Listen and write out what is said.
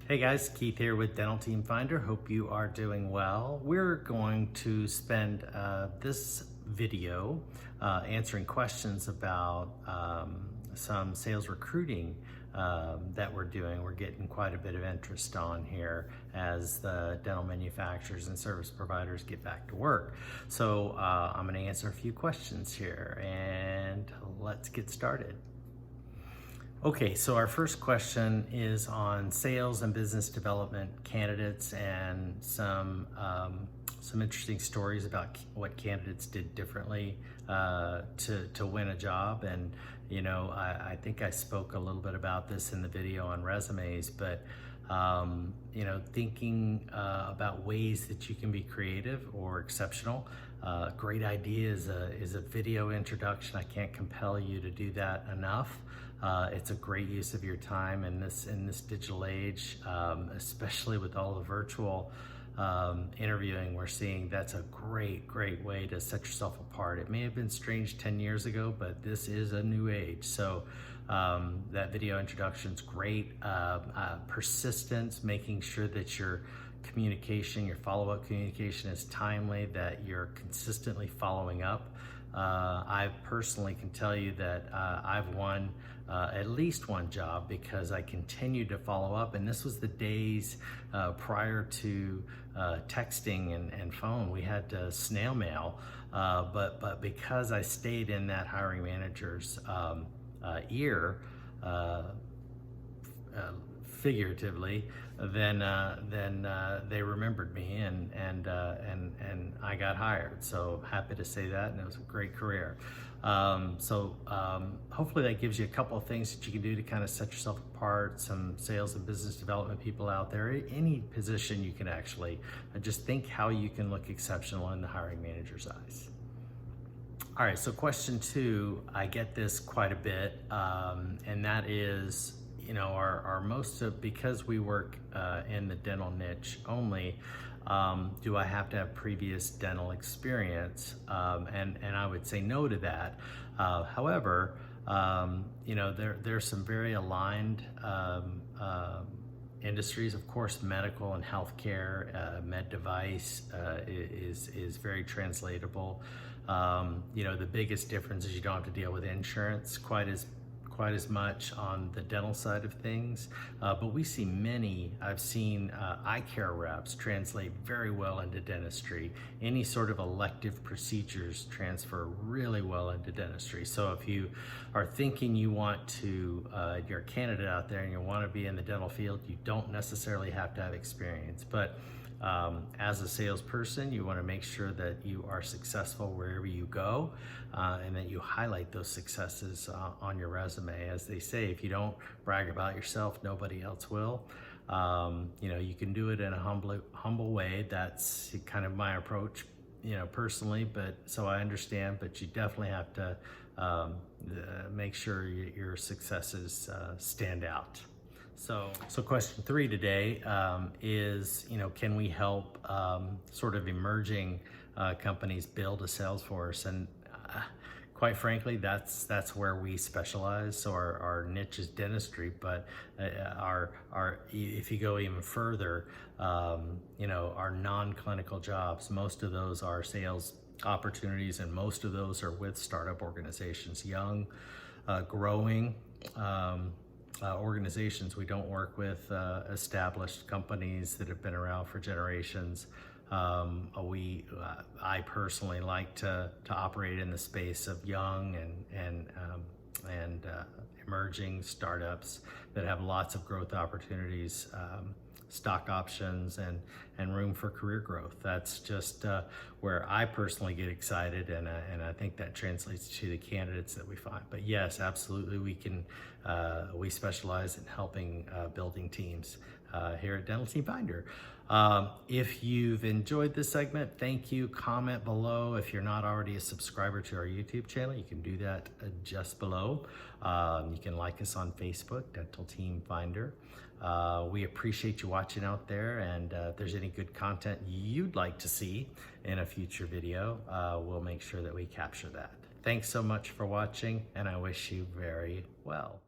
Hey guys, Keith here with Dental Team Finder. Hope you are doing well. We're going to spend this video answering questions about some sales recruiting that we're doing. We're getting quite a bit of interest on here as the dental manufacturers and service providers get back to work. So I'm going to answer a few questions here and let's get started. Okay, so our first question is on sales and business development candidates and some interesting stories about what candidates did differently to win a job. And you know, I think I spoke a little bit about this in the video on resumes, but you know, thinking about ways that you can be creative or exceptional. Great idea is a video introduction. I can't compel you to do that enough. It's a great use of your time in this digital age, especially with all the virtual interviewing we're seeing. That's a great way to set yourself apart. It may have been strange 10 years ago, but this is a new age. So that video introduction is great. Persistence, making sure that your communication, your follow-up communication is timely, that you're consistently following up. I personally can tell you that I've won at least one job because I continued to follow up, and this was the days prior to texting and phone. We had to snail mail, but because I stayed in that hiring manager's ear, figuratively, then they remembered me and I got hired. So happy to say that, and it was a great career. Hopefully that gives you a couple of things that you can do to kind of set yourself apart. Some sales and business development people out there, any position you can actually just think how you can look exceptional in the hiring manager's eyes. All right, so question 2, I get this quite a bit, and that is, you know, our most of, because we work in the dental niche only, do I have to have previous dental experience? And I would say no to that. However, you know, there's some very aligned industries. Of course, medical and healthcare, med device is very translatable. You know, the biggest difference is you don't have to deal with insurance quite as much on the dental side of things, but we see I've seen eye care reps translate very well into dentistry. Any sort of elective procedures transfer really well into dentistry. So if you are thinking you want to, you're a candidate out there and you want to be in the dental field, you don't necessarily have to have experience, but as a salesperson, you want to make sure that you are successful wherever you go, and that you highlight those successes on your resume. As they say, if you don't brag about yourself, nobody else will. You know, you can do it in a humble way. That's kind of my approach, you know, personally, but so I understand, but you definitely have to make sure your successes stand out. So question 3 today is, you know, can we help sort of emerging companies build a sales force? And quite frankly, that's where we specialize. So our niche is dentistry, but if you go even further, you know, our non-clinical jobs, most of those are sales opportunities, and most of those are with startup organizations, young, growing organizations. We don't work with established companies that have been around for generations. I personally like to operate in the space of young and emerging startups that have lots of growth opportunities, stock options, and room for career growth. That's just where I personally get excited, and I think that translates to the candidates that we find. But yes, absolutely, we specialize in helping building teams here at Dental Team Finder. If you've enjoyed this segment, thank you. Comment below. If you're not already a subscriber to our YouTube channel, you can do that just below. You can like us on Facebook, Dental Team Finder. We appreciate you watching out there, and if there's any good content you'd like to see in a future video, we'll make sure that we capture that. Thanks so much for watching, and I wish you very well.